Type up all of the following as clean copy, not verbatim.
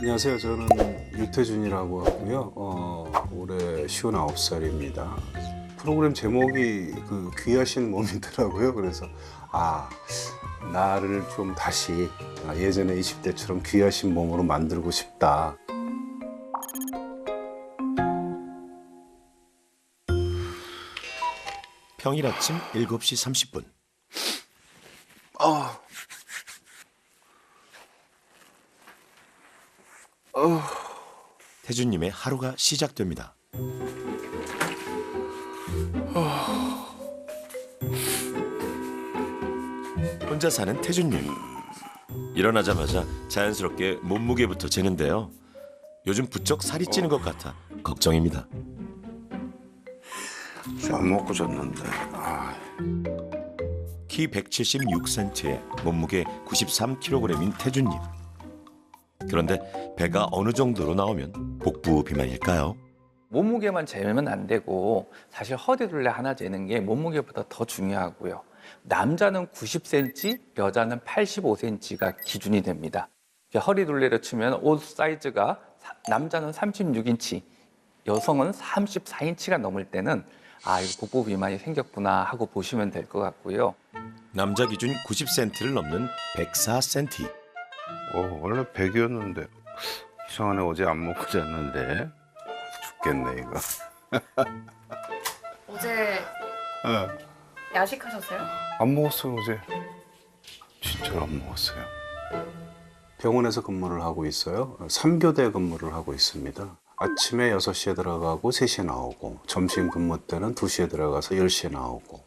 안녕하세요. 저는 유태준이라고 하고요. 올해 59살입니다. 프로그램 제목이 귀하신 몸이더라고요. 그래서 나를 좀 다시 예전에 20대처럼 귀하신 몸으로 만들고 싶다. 평일 아침 7시 30분. 태준님의 하루가 시작됩니다. 혼자 사는 태준님. 일어나자마자 자연스럽게 몸무게부터 재는데요. 요즘 부쩍 살이 찌는 것 같아 걱정입니다. 안 먹고 잤는데. 키 176cm에 몸무게 93kg인 태준님. 그런데 배가 어느 정도로 나오면 복부 비만일까요? 몸무게만 재면 안 되고 사실 허리둘레 하나 재는 게 몸무게보다 더 중요하고요. 남자는 90cm, 여자는 85cm가 기준이 됩니다. 허리둘레를 치면 옷 사이즈가 남자는 36인치, 여성은 34인치가 넘을 때는 이거 복부 비만이 생겼구나 하고 보시면 될 것 같고요. 남자 기준 90cm를 넘는 104cm. 원래 100이었는데 이상하네. 어제 안 먹고 잤는데 죽겠네 이거. 어제 야식하셨어요? 안 먹었어요 어제. 진짜로 안 먹었어요. 병원에서 근무를 하고 있어요. 3교대 근무를 하고 있습니다. 아침에 6시에 들어가고 3시에 나오고, 점심 근무 때는 2시에 들어가서 10시에 나오고,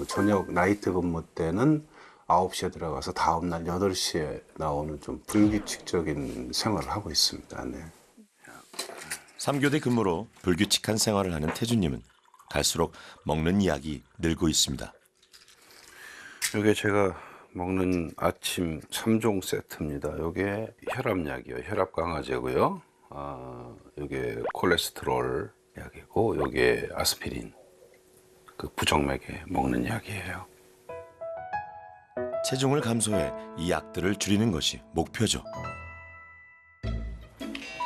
저녁 나이트 근무 때는 9시에 들어가서 다음날 8시에 나오는 좀 불규칙적인 생활을 하고 있습니다. 네. 3교대 근무로 불규칙한 생활을 하는 태준님은 갈수록 먹는 약이 늘고 있습니다. 이게 제가 먹는 아침 3종 세트입니다. 이게 혈압약이요. 혈압 강화제고요. 이게 콜레스테롤 약이고, 이게 아스피린. 부정맥에 먹는 약이에요. 체중을 감소해 이 약들을 줄이는 것이 목표죠.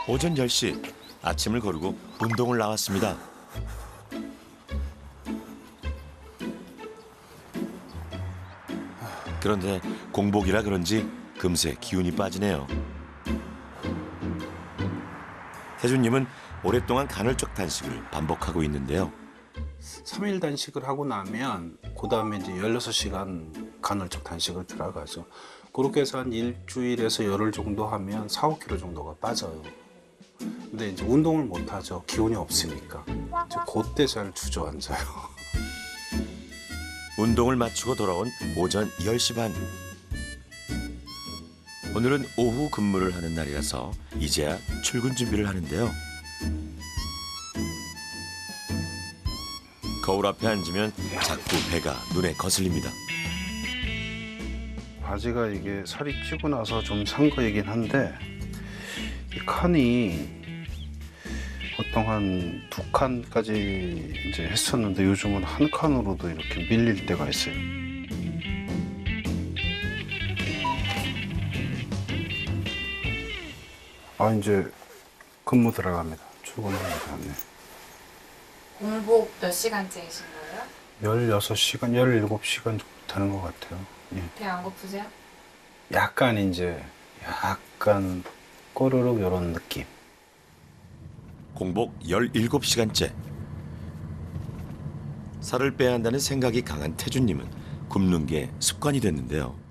오전 10시 아침을 거르고 운동을 나왔습니다. 그런데 공복이라 그런지 금세 기운이 빠지네요. 태준님은 오랫동안 간헐적 단식을 반복하고 있는데요. 3일 단식을 하고 나면 그 다음에 이제 16시간 간헐적 단식을 들어가죠. 그렇게 해서 한 일주일에서 열흘 정도 하면 4, 5kg 정도가 빠져요. 근데 이제 운동을 못 하죠. 기운이 없으니까. 이제 그때 잘 주저앉아요. 운동을 마치고 돌아온 오전 10시 반. 오늘은 오후 근무를 하는 날이라서 이제야 출근 준비를 하는데요. 거울 앞에 앉으면 자꾸 배가 눈에 거슬립니다. 바지가 이게 살이 찌고 나서 좀 산 거이긴 한데, 이 칸이 보통 한 2칸까지 이제 했었는데 요즘은 한 칸으로도 이렇게 밀릴 때가 있어요. 이제 근무 들어갑니다. 출근합니다. 네. 공복 몇 시간째이신 거예요? 16시간, 17시간 정도 되는 것 같아요. 예. 배 안 고프세요? 약간 꼬르륵 이런 느낌. 공복 17시간째. 살을 빼야 한다는 생각이 강한 태준님은 굶는 게 습관이 됐는데요.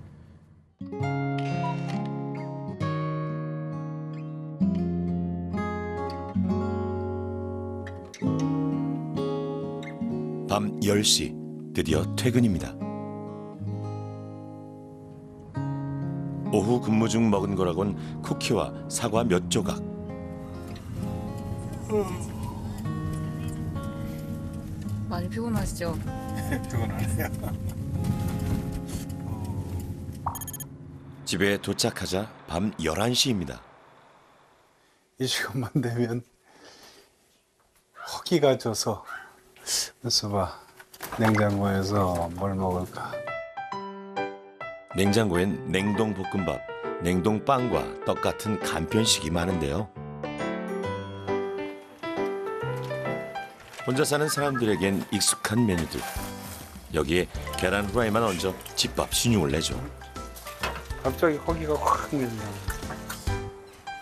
밤 10시 드디어 퇴근입니다. 오후 근무 중 먹은 거라곤 쿠키와 사과 몇 조각. 많이 피곤하시죠? 피곤하네요. 집에 도착하자 밤 11시입니다. 이 시간만 되면 허기가 져서, 그래서 냉장고에서 뭘 먹을까. 냉장고엔 냉동 볶음밥, 냉동 빵과 떡 같은 간편식이 많은데요. 혼자 사는 사람들에겐 익숙한 메뉴들. 여기에 계란 후라이만 얹어 집밥 신용을 내죠. 갑자기 허기가 확 밀려.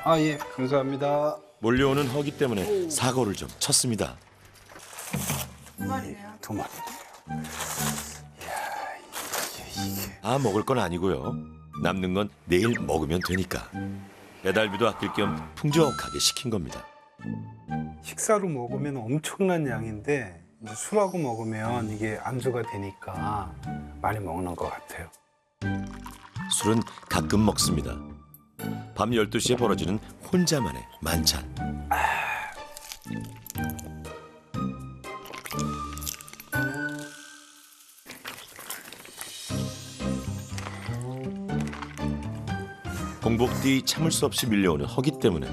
아, 예, 감사합니다. 몰려오는 허기 때문에 사고를 좀 쳤습니다. 두 마리네요. 두 마리. 아, 먹을 건 아니고요. 남는 건 내일 먹으면 되니까. 배달비도 아낄 겸 풍족하게 시킨 겁니다. 식사로 먹으면 엄청난 양인데 이제 술하고 먹으면 이게 안주가 되니까 많이 먹는 것 같아요. 술은 가끔 먹습니다. 밤 12시에 벌어지는 혼자만의 만찬. 공복 뒤 참을 수 없이 밀려오는 허기 때문에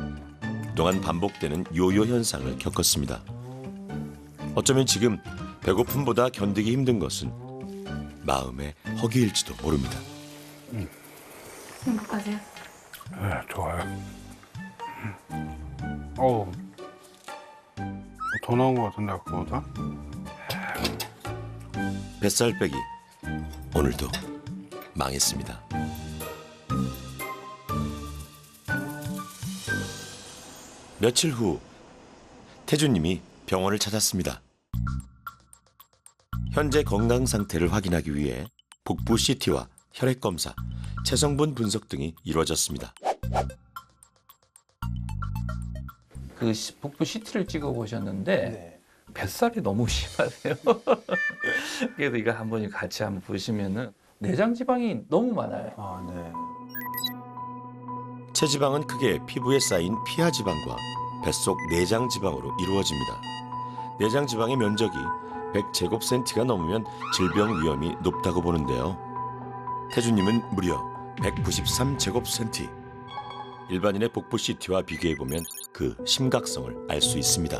그동안 반복되는 요요 현상을 겪었습니다. 어쩌면 지금 배고픔보다 견디기 힘든 것은 마음의 허기일지도 모릅니다. 행복하세요? 네, 좋아요. 어우, 더 나온 것 같은데 아까보다? 뱃살 빼기 오늘도 망했습니다. 며칠 후 태준님이 병원을 찾았습니다. 현재 건강 상태를 확인하기 위해 복부 CT와 혈액 검사, 체성분 분석 등이 이루어졌습니다. 그 복부 CT를 찍어 보셨는데 네. 뱃살이 너무 심하세요. 그래서 이거 한번 같이 한번 보시면은 내장 지방이 너무 많아요. 아, 네. 체지방은 크게 피부에 쌓인 피하 지방과 뱃속 내장 지방으로 이루어집니다. 내장 지방의 면적이 100제곱센티가 넘으면 질병 위험이 높다고 보는데요. 태준님은 무려 193제곱센티. 일반인의 복부 CT와 비교해보면 그 심각성을 알 수 있습니다.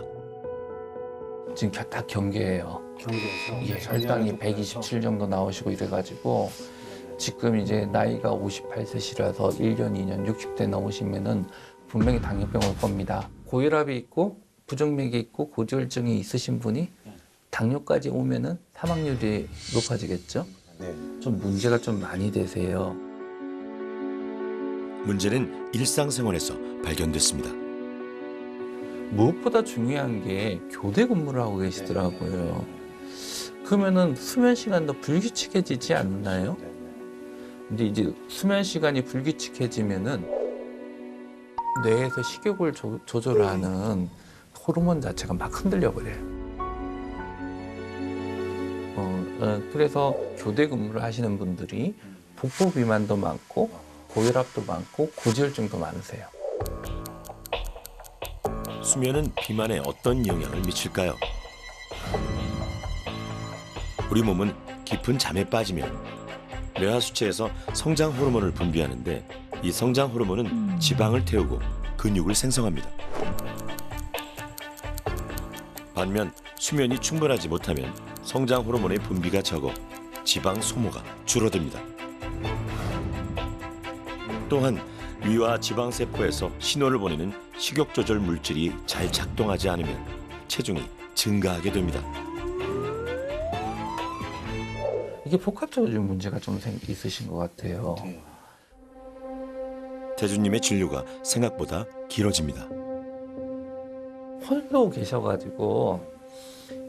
지금 딱 경계예요. 경계에서 예, 혈당이 127 정도 나오시고 이래가지고 지금 이제 나이가 58세시라서 1년, 2년, 60대 넘으시면은 분명히 당뇨병 올 겁니다. 고혈압이 있고 부정맥이 있고 고지혈증이 있으신 분이 당뇨까지 오면은 사망률이 높아지겠죠. 네. 좀 문제가 좀 많이 되세요. 문제는 일상생활에서 발견됐습니다. 무엇보다 중요한 게 교대 근무를 하고 계시더라고요. 그러면은 수면 시간도 불규칙해지지 않나요? 근데 이제 수면 시간이 불규칙해지면은 뇌에서 식욕을 조절하는 호르몬 자체가 막 흔들려 버려요. 그래서 교대 근무를 하시는 분들이 복부 비만도 많고 고혈압도 많고 고지혈증도 많으세요. 수면은 비만에 어떤 영향을 미칠까요? 우리 몸은 깊은 잠에 빠지면 뇌하 수체에서 성장 호르몬을 분비하는데 이 성장 호르몬은 지방을 태우고 근육을 생성합니다. 반면 수면이 충분하지 못하면 성장 호르몬의 분비가 적어 지방 소모가 줄어듭니다. 또한 위와 지방 세포에서 신호를 보내는 식욕 조절 물질이 잘 작동하지 않으면 체중이 증가하게 됩니다. 이게 복합적인 문제가 좀 있으신 것 같아요. 태준님의 진료가 생각보다 길어집니다. 홀로 계셔가지고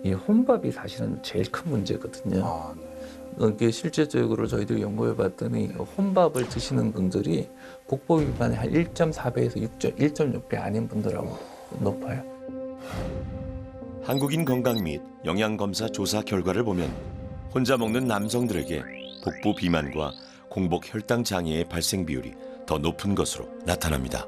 이 혼밥이 사실은 제일 큰 문제거든요. 아, 네. 이게 실제적으로 저희들 연구해봤더니 혼밥을 드시는 분들이 복부 비만의 한 1.4배에서 1.6배 아닌 분들하고 높아요. 한국인 건강 및 영양검사 조사 결과를 보면 혼자 먹는 남성들에게 복부 비만과 공복 혈당 장애의 발생 비율이 더 높은 것으로 나타납니다.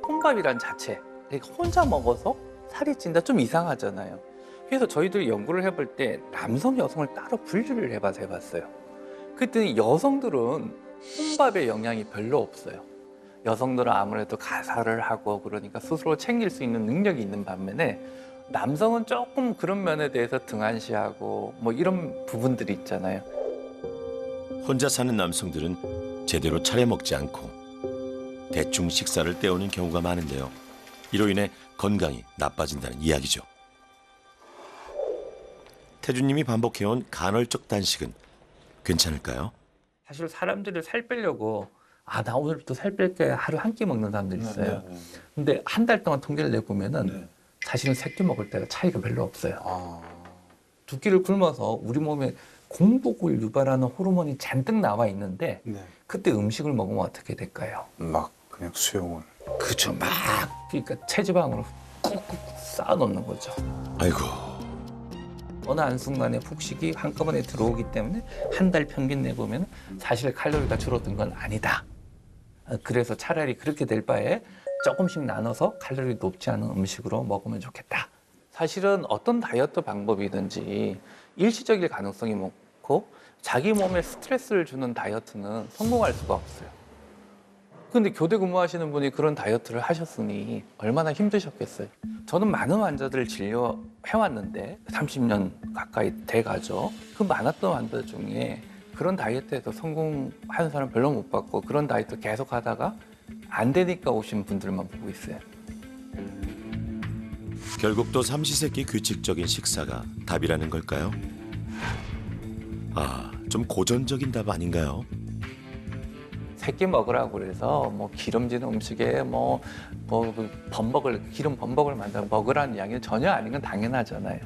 혼밥이란 자체, 그러니까 혼자 먹어서 살이 찐다 좀 이상하잖아요. 그래서 저희들이 연구를 해볼 때 남성, 여성을 따로 분류를 해봤어요. 그랬더니 여성들은 혼밥의 영향이 별로 없어요. 여성들은 아무래도 가사를 하고 그러니까 스스로 챙길 수 있는 능력이 있는 반면에 남성은 조금 그런 면에 대해서 등한시하고 뭐 이런 부분들이 있잖아요. 혼자 사는 남성들은 제대로 차려 먹지 않고 대충 식사를 때우는 경우가 많은데요. 이로 인해 건강이 나빠진다는 이야기죠. 태주님이 반복해온 간헐적 단식은 괜찮을까요? 사실 사람들이 살 빼려고 나 오늘부터 살 뺄게 하루 한 끼 먹는 사람들이 있어요. 근데 한 달 동안 통계를 내보면은 사실은 세 끼 먹을 때가 차이가 별로 없어요. 두 끼를 굶어서 우리 몸에 공복을 유발하는 호르몬이 잔뜩 나와 있는데 네. 그때 음식을 먹으면 어떻게 될까요? 막 그냥 수용을. 그렇죠. 막 그러니까 체지방으로 꾹꾹 쌓아놓는 거죠. 아이고, 어느 한순간에 폭식이 한꺼번에 들어오기 때문에 한 달 평균 내보면 사실 칼로리가 줄어든 건 아니다. 그래서 차라리 그렇게 될 바에 조금씩 나눠서 칼로리 높지 않은 음식으로 먹으면 좋겠다. 사실은 어떤 다이어트 방법이든지 일시적일 가능성이 많고 자기 몸에 스트레스를 주는 다이어트는 성공할 수가 없어요. 근데 교대 근무하시는 분이 그런 다이어트를 하셨으니 얼마나 힘드셨겠어요. 저는 많은 환자들을 진료해왔는데 30년 가까이 돼가죠. 그 많았던 환자 중에 그런 다이어트에서 성공하는 사람 별로 못 봤고 그런 다이어트 계속 하다가 안 되니까 오신 분들만 보고 있어요. 결국 또 삼시세끼 규칙적인 식사가 답이라는 걸까요? 좀 고전적인 답 아닌가요? 새끼 먹으라고 그래서 뭐 기름진 음식에 기름 범벅을 만들어 먹으라는 이야기는 전혀 아닌 건 당연하잖아요.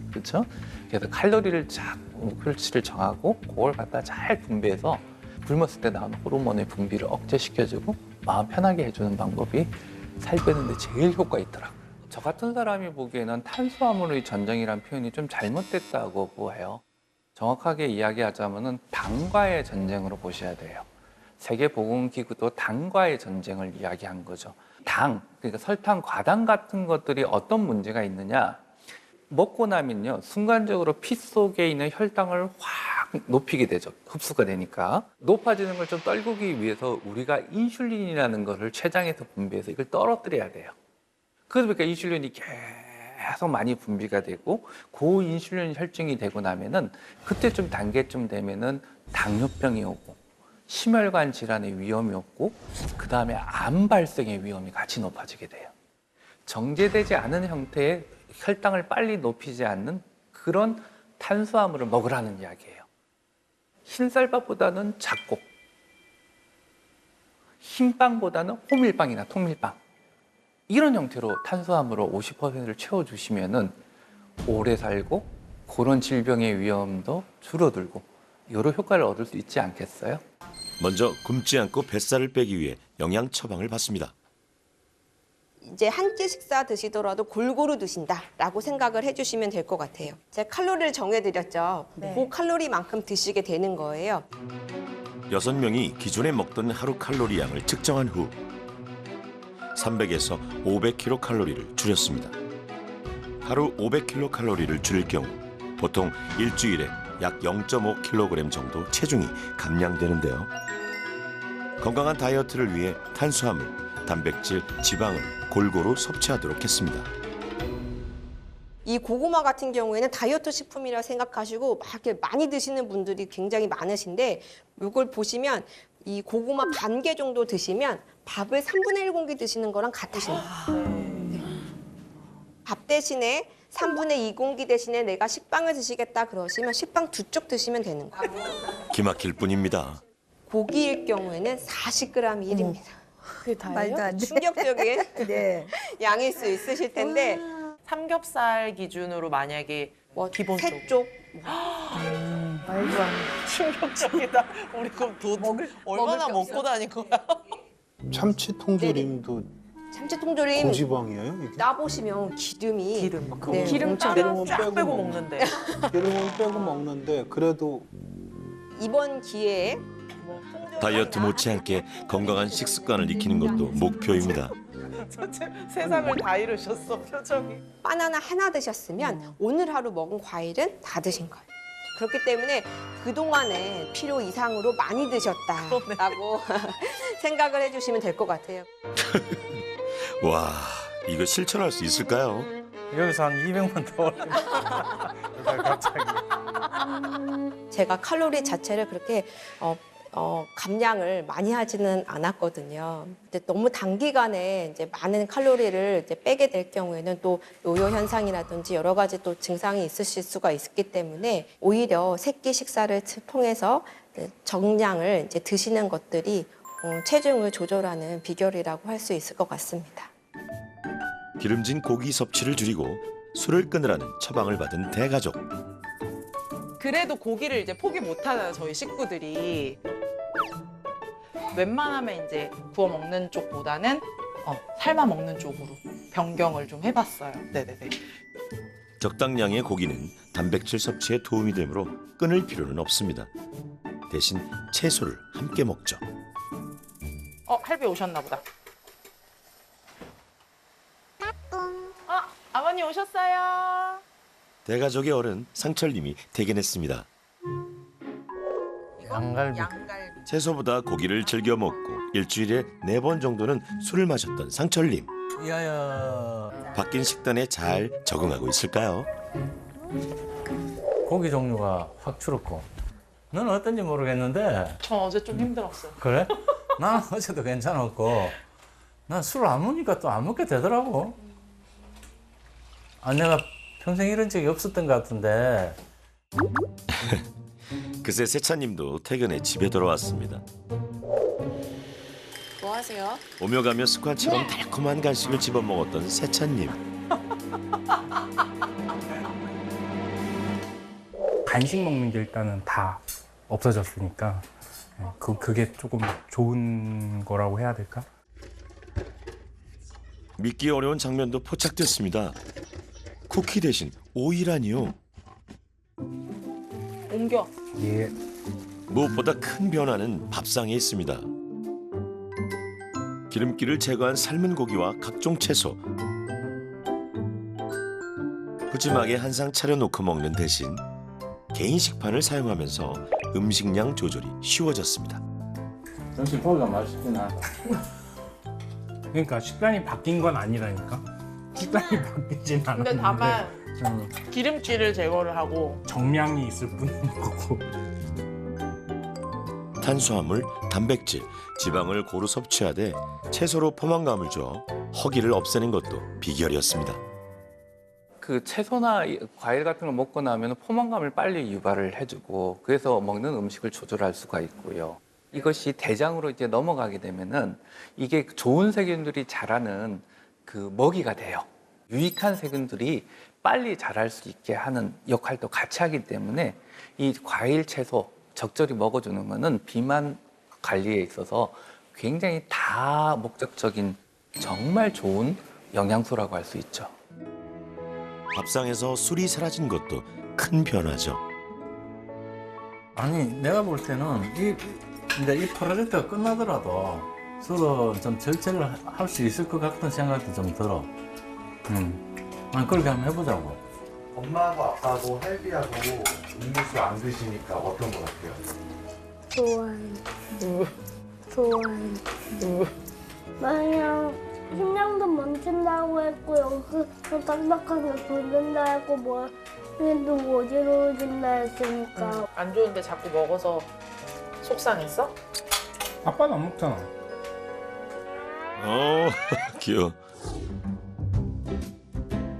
그렇죠? 그래서 칼로리를 목표치를 정하고 그걸 갖다 잘 분배해서 굶었을 때 나오는 호르몬의 분비를 억제시켜주고 마음 편하게 해주는 방법이 살 빼는데 제일 효과 있더라고요. 저 같은 사람이 보기에는 탄수화물의 전쟁이라는 표현이 좀 잘못됐다고 보여요. 정확하게 이야기하자면 당과의 전쟁으로 보셔야 돼요. 세계보건기구도 당과의 전쟁을 이야기한 거죠. 당, 그러니까 설탕, 과당 같은 것들이 어떤 문제가 있느냐. 먹고 나면요, 순간적으로 피 속에 있는 혈당을 확 높이게 되죠. 흡수가 되니까. 높아지는 걸 좀 떨구기 위해서 우리가 인슐린이라는 것을 췌장에서 분비해서 이걸 떨어뜨려야 돼요. 그러니까 인슐린이 계속 많이 분비가 되고 고인슐린 혈증이 되고 나면은 그때쯤 단계쯤 되면은 당뇨병이 오고 심혈관 질환의 위험이 없고 그 다음에 암 발생의 위험이 같이 높아지게 돼요. 정제되지 않은 형태의 혈당을 빨리 높이지 않는 그런 탄수화물을 먹으라는 이야기예요. 흰쌀밥보다는 잡곡, 흰빵보다는 호밀빵이나 통밀빵 이런 형태로 탄수화물로 50%를 채워주시면은 오래 살고 그런 질병의 위험도 줄어들고 여러 효과를 얻을 수 있지 않겠어요? 먼저 굶지 않고 뱃살을 빼기 위해 영양 처방을 받습니다. 이제 한 끼 식사 드시더라도 골고루 드신다라고 생각을 해주시면 될 것 같아요. 제가 칼로리를 정해드렸죠. 네. 그 칼로리만큼 드시게 되는 거예요. 6명이 기존에 먹던 하루 칼로리 양을 측정한 후 300에서 500kcal를 줄였습니다. 하루 500kcal를 줄일 경우 보통 일주일에 약 0.5kg 정도 체중이 감량되는데요. 건강한 다이어트를 위해 탄수화물, 단백질, 지방을 골고루 섭취하도록 했습니다. 이 고구마 같은 경우에는 다이어트 식품이라 생각하시고 막 이렇게 많이 드시는 분들이 굉장히 많으신데 이걸 보시면 이 고구마 반 개 정도 드시면 밥을 3분의 1 공기 드시는 거랑 같으십니다. 네. 밥 대신에 3분의 2 공기 대신에 내가 식빵을 드시겠다 그러시면 식빵 2쪽 드시면 되는 거예요. 기막힐 뿐입니다. 고기일 경우에는 40g이 1입니다. 그게 다예요? 말도 안 돼. 충격적인 네. 양일 수 있으실 텐데 삼겹살 기준으로 만약에 뭐 기본적으로. 3쪽 말도 안 돼. 충격적이다. 우리 그럼 얼마나 게 먹고 없어. 다닐 거야? 참치 통조림도 참치 통조림 고지방이에요? 이게? 따보시면 기름이 기름. 네, 기름 엄청 따면 쫙 빼고 빼고 먹는 먹는데. 기름은 빼고 먹는데 그래도 이번 기회에 다이어트 못지않게 건강한 식습관을 익히는 것도 목표입니다. 세상을 다 잃으셨어, 표정이. 바나나 하나 드셨으면 오늘 하루 먹은 과일은 다 드신 거예요. 그렇기 때문에 그동안에 필요 이상으로 많이 드셨다라고 생각을 해주시면 될 것 같아요. 와, 이거 실천할 수 있을까요? 여기서 한 200만 더 올리면 갑자기. 제가 칼로리 자체를 그렇게 감량을 많이 하지는 않았거든요. 근데 너무 단기간에 이제 많은 칼로리를 이제 빼게 될 경우에는 또 요요 현상이라든지 여러 가지 또 증상이 있으실 수가 있기 때문에 오히려 새끼 식사를 통해서 정량을 이제 드시는 것들이 체중을 조절하는 비결이라고 할 수 있을 것 같습니다. 기름진 고기 섭취를 줄이고 술을 끊으라는 처방을 받은 대가족. 그래도 고기를 이제 포기 못 하잖아요, 저희 식구들이. 웬만하면 이제 구워 먹는 쪽보다는 삶아 먹는 쪽으로 변경을 좀 해봤어요. 네네네. 적당량의 고기는 단백질 섭취에 도움이 되므로 끊을 필요는 없습니다. 대신 채소를 함께 먹죠. 할배 오셨나 보다. 아버님 오셨어요. 대가족의 어른 상철님이 대견했습니다. 양갈비. 채소보다 고기를 즐겨 먹고 일주일에 4번 정도는 술을 마셨던 상철님. 야야. 바뀐 식단에 잘 적응하고 있을까요? 고기 종류가 확 줄었고. 너는 어떤지 모르겠는데. 저 어제 좀 힘들었어요. 그래? 나는 어제도 괜찮았고. 난 술을 안 먹으니까 또 안 먹게 되더라고. 내가 평생 이런 적이 없었던 것 같은데. 그새 세차님도 퇴근해 집에 돌아왔습니다. 뭐 하세요? 오며 가며 습관처럼 달콤한 간식을 집어먹었던 세차님. 간식 먹는 게 일단은 다 없어졌으니까 그게 조금 좋은 거라고 해야 될까? 믿기 어려운 장면도 포착됐습니다. 쿠키 대신 오이라니요. 옮겨. 예. 무엇보다 큰 변화는 밥상에 있습니다. 기름기를 제거한 삶은 고기와 각종 채소. 푸짐하게 한 상 차려놓고 먹는 대신 개인 식판을 사용하면서 음식량 조절이 쉬워졌습니다. 점심 고기가 맛있긴 하다. 그러니까 식단이 바뀐 건 아니라니까. 식단이 바뀌진 않았는데. 근데 다만 음. 기름기를 제거를 하고 정량이 있을 뿐인 거고. 탄수화물, 단백질, 지방을 고루 섭취하되 채소로 포만감을 줘 허기를 없애는 것도 비결이었습니다. 그 채소나 과일 같은 걸 먹고 나면 포만감을 빨리 유발을 해주고 그래서 먹는 음식을 조절할 수가 있고요. 이것이 대장으로 이제 넘어가게 되면은 이게 좋은 세균들이 자라는 그 먹이가 돼요. 유익한 세균들이 빨리 자랄 수 있게 하는 역할도 같이 하기 때문에 이 과일, 채소 적절히 먹어주는 거는 비만 관리에 있어서 굉장히 다목적적인 정말 좋은 영양소라고 할 수 있죠. 밥상에서 술이 사라진 것도 큰 변화죠. 아니 내가 볼 때는 이제 이 프로젝트가 끝나더라도 술은 좀 절제를 할 수 있을 것 같은 생각도 좀 들어. 아니 그렇게 한번 해보자고. 엄마하고 아빠하고 할비하고 음료수 안 드시니까 어떤 것 같아요? 좋아요. 좋아요. 만약 심장도 멈춘다고 했고 여기서 딱딱하게 굴린다 했고 뭐 얘도 어지러워진다 했으니까 안 좋은데 자꾸 먹어서 속상했어? 아빠는 안 먹잖아. 귀여워.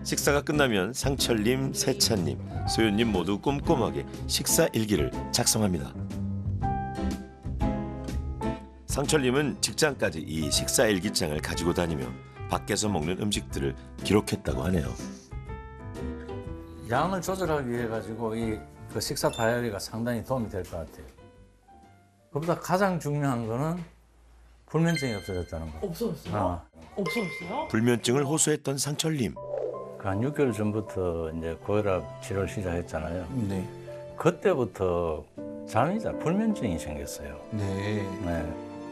식사가 끝나면 상철님, 세찬님, 소연님 모두 꼼꼼하게 식사 일기를 작성합니다. 상철님은 직장까지 이 식사 일기장을 가지고 다니며 밖에서 먹는 음식들을 기록했다고 하네요. 양을 조절하기 위해 가지고 그 식사 다이어리가 상당히 도움이 될 것 같아요. 그보다 가장 중요한 거는 불면증이 없어졌다는 거. 없어졌어요? 없어졌어요? 불면증을 호소했던 상철님. 한 6개월 전부터 이제 고혈압 치료를 시작했잖아요. 네. 그때부터 불면증이 생겼어요. 네.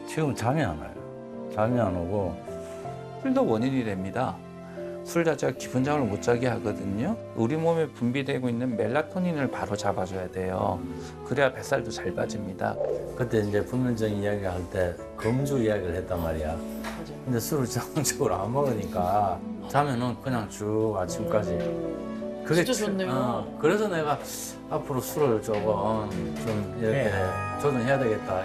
지금 잠이 안 와요. 잠이 안 오고. 술도 원인이 됩니다. 술 자체가 기분 잠을 못 자게 하거든요. 우리 몸에 분비되고 있는 멜라토닌을 바로 잡아줘야 돼요. 그래야 뱃살도 잘 빠집니다. 그때 이제 불면증 이야기할 때 금주 이야기를 했단 말이야. 근데 술을 정상적으로 안 먹으니까 자면은 그냥 쭉 아침까지. 그게 진짜 좋네요. 그래서 내가 앞으로 술을 조금 좀 이렇게 조절해야 되겠다.